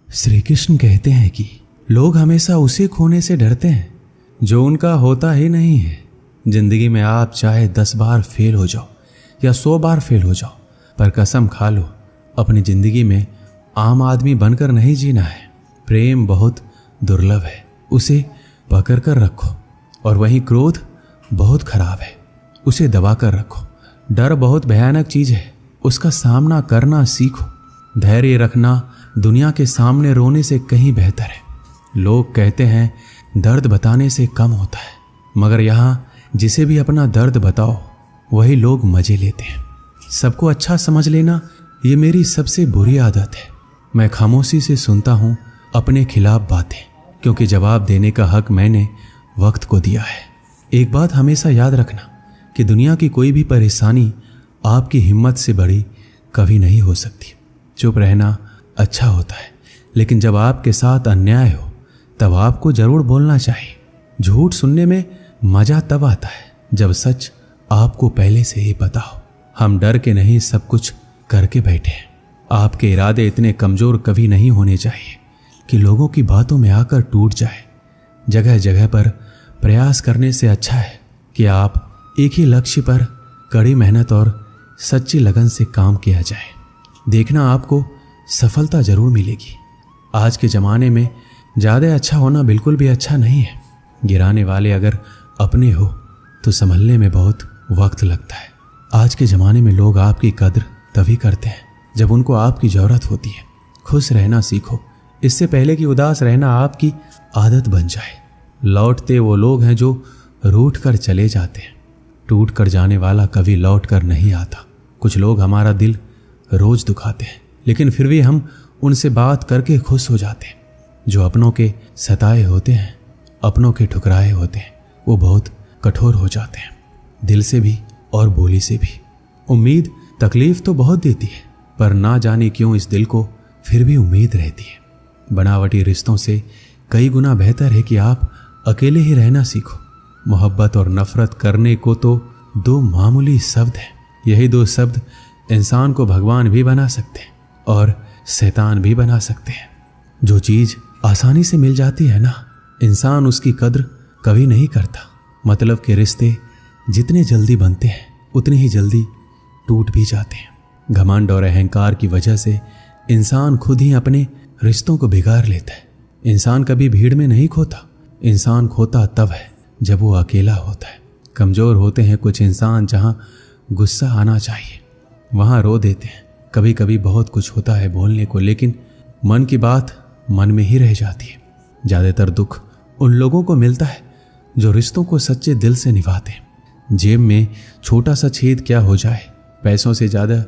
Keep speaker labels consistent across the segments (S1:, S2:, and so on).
S1: श्री कृष्ण कहते हैं कि लोग हमेशा उसे खोने से डरते हैं जो उनका होता ही नहीं है। जिंदगी में आप चाहे 10 बार फेल हो जाओ या 100 बार फेल हो जाओ, पर कसम खा लो अपनी जिंदगी में आम आदमी बनकर नहीं जीना है। प्रेम बहुत दुर्लभ है, उसे पकड़ कर रखो। और वहीं क्रोध बहुत खराब है, उसे दबा कर रखो। डर बहुत भयानक चीज है, उसका सामना करना सीखो। धैर्य रखना दुनिया के सामने रोने से कहीं बेहतर है। लोग कहते हैं दर्द बताने से कम होता है, मगर यहाँ जिसे भी अपना दर्द बताओ वही लोग मजे लेते हैं। सबको अच्छा समझ लेना ये मेरी सबसे बुरी आदत है। मैं खामोशी से सुनता हूँ अपने खिलाफ बातें, क्योंकि जवाब देने का हक मैंने वक्त को दिया है। एक बात हमेशा याद रखना कि दुनिया की कोई भी परेशानी आपकी हिम्मत से बड़ी कभी नहीं हो सकती। चुप रहना अच्छा होता है, लेकिन जब आपके साथ अन्याय हो तब आपको जरूर बोलना चाहिए। झूठ सुनने में मजा तब आता है जब सच आपको पहले से ही पता हो। हम डर के नहीं सब कुछ करके बैठे हैं। आपके इरादे इतने कमजोर कभी नहीं होने चाहिए कि लोगों की बातों में आकर टूट जाए। जगह जगह पर प्रयास करने से अच्छा है कि आप एक ही लक्ष्य पर कड़ी मेहनत और सच्ची लगन से काम किया जाए। देखना आपको सफलता जरूर मिलेगी। आज के ज़माने में ज़्यादा अच्छा होना बिल्कुल भी अच्छा नहीं है। गिराने वाले अगर अपने हो तो संभलने में बहुत वक्त लगता है। आज के ज़माने में लोग आपकी कद्र तभी करते हैं जब उनको आपकी ज़रूरत होती है। खुश रहना सीखो, इससे पहले कि उदास रहना आपकी आदत बन जाए। लौटते वो लोग हैं जो रूठ कर चले जाते हैं, टूट कर जाने वाला कभी लौट कर नहीं आता। कुछ लोग हमारा दिल रोज दुखाते हैं, लेकिन फिर भी हम उनसे बात करके खुश हो जाते हैं। जो अपनों के सताए होते हैं, अपनों के ठुकराए होते हैं, वो बहुत कठोर हो जाते हैं, दिल से भी और बोली से भी। उम्मीद तकलीफ तो बहुत देती है, पर ना जाने क्यों इस दिल को फिर भी उम्मीद रहती है। बनावटी रिश्तों से कई गुना बेहतर है कि आप अकेले ही रहना सीखो। मोहब्बत और नफरत करने को तो 2 मामूली शब्द हैं। यही 2 शब्द इंसान को भगवान भी बना सकते हैं और शैतान भी बना सकते हैं। जो चीज आसानी से मिल जाती है ना, इंसान उसकी कद्र कभी नहीं करता। मतलब के रिश्ते जितने जल्दी बनते हैं उतने ही जल्दी टूट भी जाते हैं। घमंड और अहंकार की वजह से इंसान खुद ही अपने रिश्तों को बिगाड़ लेता है। इंसान कभी भीड़ में नहीं खोता, इंसान खोता तब है जब वो अकेला होता है। कमजोर होते हैं कुछ इंसान, जहां गुस्सा आना चाहिए वहां रो देते हैं। कभी कभी बहुत कुछ होता है बोलने को, लेकिन मन की बात मन में ही रह जाती है। ज़्यादातर दुख उन लोगों को मिलता है जो रिश्तों को सच्चे दिल से निभाते हैं। जेब में छोटा सा छेद क्या हो जाए, पैसों से ज़्यादा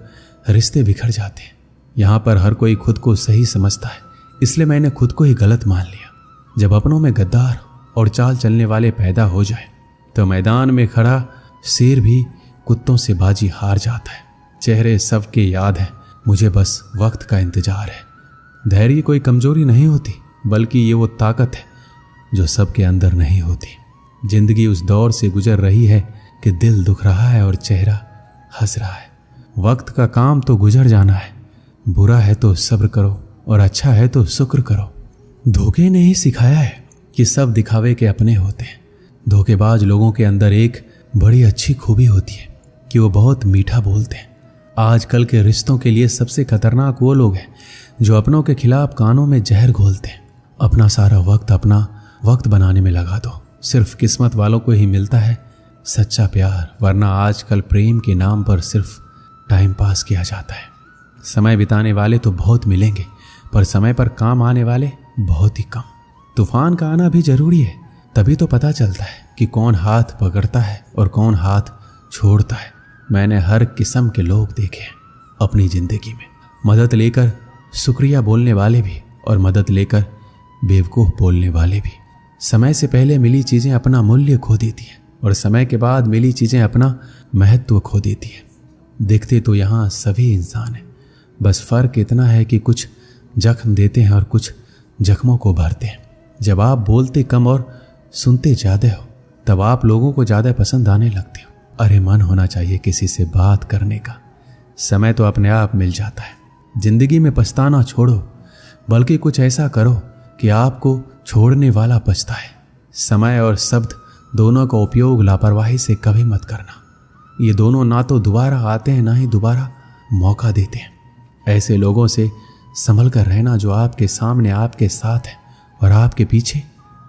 S1: रिश्ते बिखर जाते हैं। यहाँ पर हर कोई खुद को सही समझता है, इसलिए मैंने खुद को ही गलत मान लिया। जब अपनों में गद्दार और चाल चलने वाले पैदा हो जाए तो मैदान में खड़ा शेर भी कुत्तों से बाजी हार जाता है। चेहरे सबके याद हैं, मुझे बस वक्त का इंतजार है। धैर्य कोई कमजोरी नहीं होती, बल्कि ये वो ताकत है जो सबके अंदर नहीं होती। जिंदगी उस दौर से गुजर रही है कि दिल दुख रहा है और चेहरा हंस रहा है। वक्त का काम तो गुजर जाना है। बुरा है तो सब्र करो और अच्छा है तो शुक्र करो। धोखे ने ही सिखाया है कि सब दिखावे के अपने होते हैं। धोखेबाज लोगों के अंदर एक बड़ी अच्छी खूबी होती है कि वो बहुत मीठा बोलते हैं। आजकल के रिश्तों के लिए सबसे खतरनाक वो लोग हैं जो अपनों के खिलाफ कानों में जहर घोलते हैं। अपना सारा वक्त अपना वक्त बनाने में लगा दो। सिर्फ किस्मत वालों को ही मिलता है सच्चा प्यार, वरना आजकल प्रेम के नाम पर सिर्फ टाइम पास किया जाता है। समय बिताने वाले तो बहुत मिलेंगे, पर समय पर काम आने वाले बहुत ही कम। तूफान का आना भी जरूरी है, तभी तो पता चलता है कि कौन हाथ पकड़ता है और कौन हाथ छोड़ता है। मैंने हर किस्म के लोग देखे हैं अपनी जिंदगी में। मदद लेकर शुक्रिया बोलने वाले भी और मदद लेकर बेवकूफ़ बोलने वाले भी। समय से पहले मिली चीज़ें अपना मूल्य खो देती हैं और समय के बाद मिली चीज़ें अपना महत्व खो देती हैं। देखते तो यहाँ सभी इंसान हैं, बस फ़र्क इतना है कि कुछ जख्म देते हैं और कुछ जख्मों को भरते हैं। जब आप बोलते कम और सुनते ज़्यादा हो तब आप लोगों को ज़्यादा पसंद आने लगते हो। अरे मन होना चाहिए किसी से बात करने का। समय तो अपने आप मिल जाता है। जिंदगी में पछताना छोड़ो, बल्कि कुछ ऐसा करो कि आपको छोड़ने वाला पछताए। समय और शब्द दोनों का उपयोग लापरवाही से कभी मत करना। ये दोनों ना तो दोबारा आते हैं ना ही दोबारा मौका देते हैं। ऐसे लोगों से संभल कर रहना जो आपके सामने आपके साथ है और आपके पीछे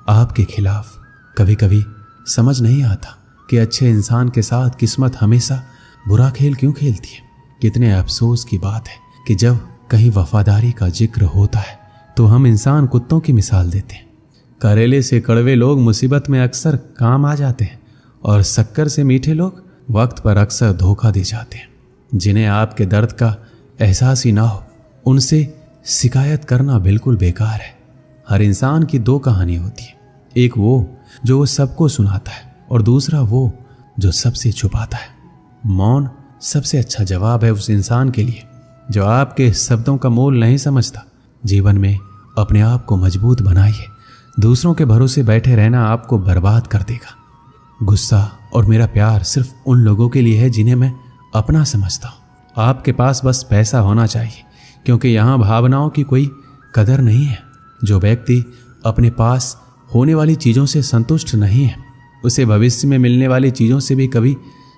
S1: आपके खिलाफ। कभी कभी समझ नहीं आता कि अच्छे इंसान के साथ किस्मत हमेशा बुरा खेल क्यों खेलती है। कितने अफसोस की बात है कि जब कहीं वफादारी का जिक्र होता है तो हम इंसान कुत्तों की मिसाल देते हैं। करेले से कड़वे लोग मुसीबत में अक्सर काम आ जाते हैं और शक्कर से मीठे लोग वक्त पर अक्सर धोखा दे जाते हैं। जिन्हें आपके दर्द का एहसास ही ना हो उनसे शिकायत करना बिल्कुल बेकार है। हर इंसान की दो कहानी होती है, एक वो जो सबको सुनाता है और दूसरा वो जो सबसे छुपाता है। मौन सबसे अच्छा जवाब है उस इंसान के लिए जो आपके शब्दों का मोल नहीं समझता। जीवन में अपने आप को मजबूत बनाइए। दूसरों के भरोसे बैठे रहना आपको बर्बाद कर देगा। गुस्सा और मेरा प्यार सिर्फ उन लोगों के लिए है जिन्हें मैं अपना समझता हूँ। आपके पास बस पैसा होना चाहिए, क्योंकि यहाँ भावनाओं की कोई कदर नहीं है। जो व्यक्ति अपने पास होने वाली चीज़ों से संतुष्ट नहीं है उसे भविष्य में मिलने वाली चीज़ों से भी कभी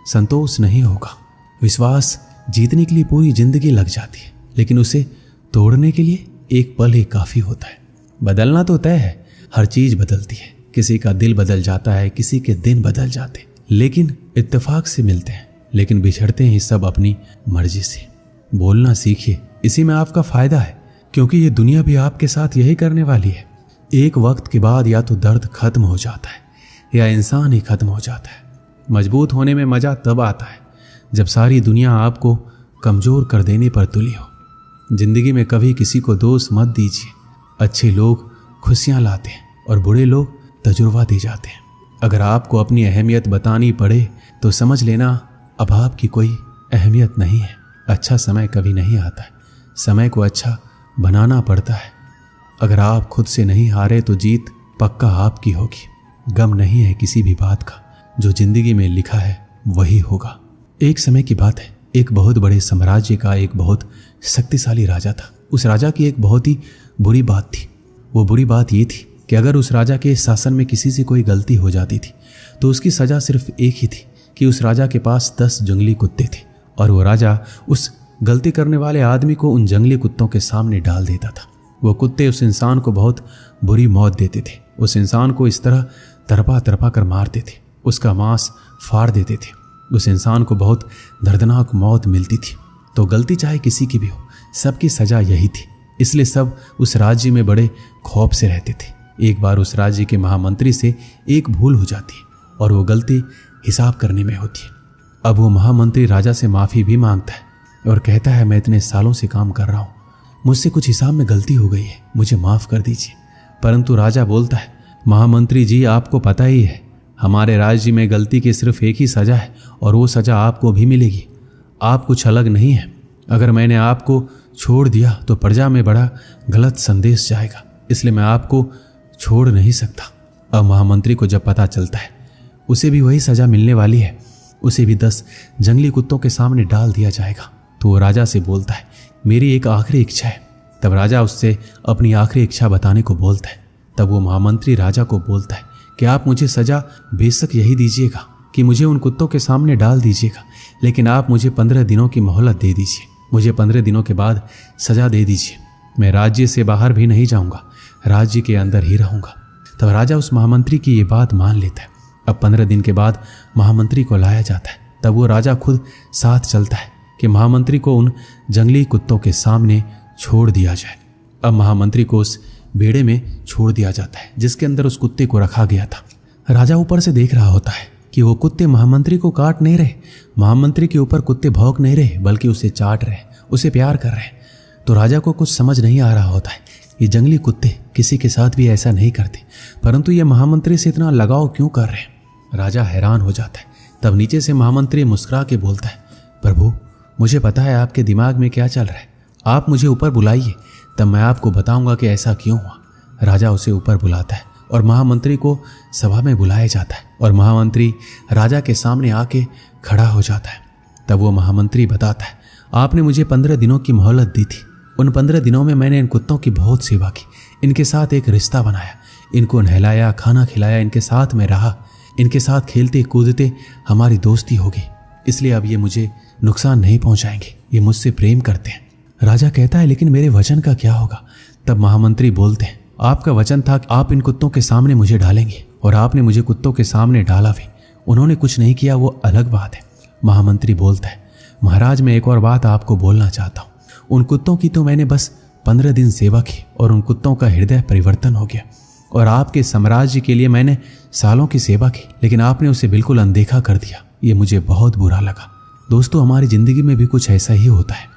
S1: संतोष नहीं होगा। विश्वास जीतने के लिए पूरी जिंदगी लग जाती है, लेकिन उसे तोड़ने के लिए एक पल ही काफ़ी होता है। बदलना तो तय है, हर चीज़ बदलती है। किसी का दिल बदल जाता है, किसी के दिन बदल जाते, लेकिन इत्तेफाक से मिलते हैं, लेकिन बिछड़ते हैं सब अपनी मर्जी से। बोलना सीखिए, इसी में आपका फायदा है, क्योंकि ये दुनिया भी आपके साथ यही करने वाली है। एक वक्त के बाद या तो दर्द खत्म हो जाता है या इंसान ही खत्म हो जाता है। मजबूत होने में मजा तब आता है जब सारी दुनिया आपको कमजोर कर देने पर तुली हो। जिंदगी में कभी किसी को दोष मत दीजिए। अच्छे लोग खुशियां लाते हैं और बुरे लोग तजुर्बा दे जाते हैं। अगर आपको अपनी अहमियत बतानी पड़े तो समझ लेना अब आपकी कोई अहमियत नहीं है। अच्छा समय कभी नहीं आता है, समय को अच्छा बनाना पड़ता है। अगर आप खुद से नहीं हारे तो जीत पक्का आपकी होगी। गम नहीं है किसी भी बात का, जो जिंदगी में लिखा है वही होगा। एक समय की बात है, एक बहुत बड़े साम्राज्य का एक बहुत शक्तिशाली राजा था। उस राजा की एक बहुत ही बुरी बात थी। वो बुरी बात ये थी कि अगर उस राजा के शासन में किसी से कोई गलती हो जाती थी तो उसकी सजा सिर्फ एक ही थी कि उस राजा के पास 10 जंगली कुत्ते थे और वो राजा उस गलती करने वाले आदमी को उन जंगली कुत्तों के सामने डाल देता था। वो कुत्ते उस इंसान को बहुत बुरी मौत देते थे। उस इंसान को इस तरह तरपा तरपा कर मारते थे, उसका मांस फाड़ देते थे। उस इंसान को बहुत दर्दनाक मौत मिलती थी। तो गलती चाहे किसी की भी हो, सबकी सजा यही थी। इसलिए सब उस राज्य में बड़े खौफ से रहते थे। एक बार उस राज्य के महामंत्री से एक भूल हो जाती है और वो गलती हिसाब करने में होती है। अब वो महामंत्री राजा से माफ़ी भी मांगता है और कहता है, मैं इतने सालों से काम कर रहा हूँ, मुझसे कुछ हिसाब में गलती हो गई है, मुझे माफ़ कर दीजिए। परंतु राजा बोलता है, महामंत्री जी आपको पता ही है हमारे राज्य में गलती की सिर्फ एक ही सज़ा है और वो सज़ा आपको भी मिलेगी। आप कुछ अलग नहीं है। अगर मैंने आपको छोड़ दिया तो प्रजा में बड़ा गलत संदेश जाएगा, इसलिए मैं आपको छोड़ नहीं सकता। अब महामंत्री को जब पता चलता है उसे भी वही सज़ा मिलने वाली है, उसे भी 10 जंगली कुत्तों के सामने डाल दिया जाएगा, तो वो राजा से बोलता है, मेरी एक आखिरी इच्छा है। तब राजा उससे अपनी आखिरी इच्छा बताने को बोलता है। तब वो महामंत्री राजा को बोलता है कि आप मुझे सज़ा बेशक यही दीजिएगा कि मुझे उन कुत्तों के सामने डाल दीजिएगा, लेकिन आप मुझे 15 दिनों की मोहलत दे दीजिए। मुझे 15 दिनों के बाद सज़ा दे दीजिए। मैं राज्य से बाहर भी नहीं जाऊंगा, राज्य के अंदर ही रहूंगा। तब राजा उस महामंत्री की ये बात मान लेता है। अब 15 दिन के बाद महामंत्री को लाया जाता है। तब वो राजा खुद साथ चलता है कि महामंत्री को उन जंगली कुत्तों के सामने छोड़ दिया जाए। अब महामंत्री को उस बेड़े में छोड़ दिया जाता है जिसके अंदर उस कुत्ते को रखा गया था। राजा ऊपर से देख रहा होता है कि वो कुत्ते महामंत्री को काट नहीं रहे, महामंत्री के ऊपर कुत्ते भौंक नहीं रहे, बल्कि उसे चाट रहे, उसे प्यार कर रहे। तो राजा को कुछ समझ नहीं आ रहा होता है। ये जंगली कुत्ते किसी के साथ भी ऐसा नहीं करते, परंतु ये महामंत्री से इतना लगाव क्यों कर रहे हैं। राजा हैरान हो जाता है। तब नीचे से महामंत्री मुस्कुरा के बोलता है, प्रभु मुझे पता है आपके दिमाग में क्या चल रहा है, आप मुझे ऊपर बुलाइए, तब मैं आपको बताऊंगा कि ऐसा क्यों हुआ। राजा उसे ऊपर बुलाता है और महामंत्री को सभा में बुलाया जाता है और महामंत्री राजा के सामने आके खड़ा हो जाता है। तब वो महामंत्री बताता है, आपने मुझे 15 दिनों की मोहलत दी थी, उन 15 दिनों में मैंने इन कुत्तों की बहुत सेवा की, इनके साथ एक रिश्ता बनाया, इनको नहलाया, खाना खिलाया, इनके साथ में रहा, इनके साथ खेलते कूदते हमारी दोस्ती हो गई। इसलिए अब ये मुझे नुकसान नहीं पहुंचाएंगे, ये मुझसे प्रेम करते हैं। राजा कहता है, लेकिन मेरे वचन का क्या होगा? तब महामंत्री बोलते हैं, आपका वचन था कि आप इन कुत्तों के सामने मुझे डालेंगे, और आपने मुझे कुत्तों के सामने डाला भी। उन्होंने कुछ नहीं किया, वो अलग बात है। महामंत्री बोलता है, महाराज मैं एक और बात आपको बोलना चाहता हूँ। उन कुत्तों की तो मैंने बस 15 दिन सेवा की और उन कुत्तों का हृदय परिवर्तन हो गया, और आपके साम्राज्य के लिए मैंने सालों की सेवा की, लेकिन आपने उसे बिल्कुल अनदेखा कर दिया। ये मुझे बहुत बुरा लगा। दोस्तों, हमारी ज़िंदगी में भी कुछ ऐसा ही होता है,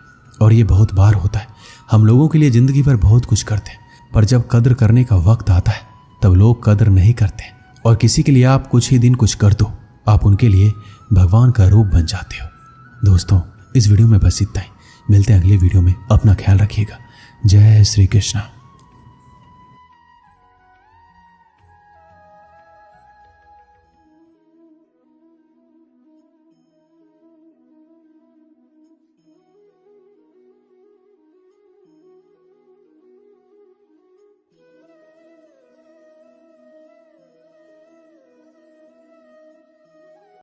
S1: और ये बहुत बार होता है। हम लोगों के लिए ज़िंदगी भर बहुत कुछ करते हैं, पर जब कद्र करने का वक्त आता है तब लोग कद्र नहीं करते। और किसी के लिए आप कुछ ही दिन कुछ कर दो, आप उनके लिए भगवान का रूप बन जाते हो। दोस्तों, इस वीडियो में बस इतना ही। मिलते हैं अगले वीडियो में। अपना ख्याल रखिएगा। जय श्री कृष्ण।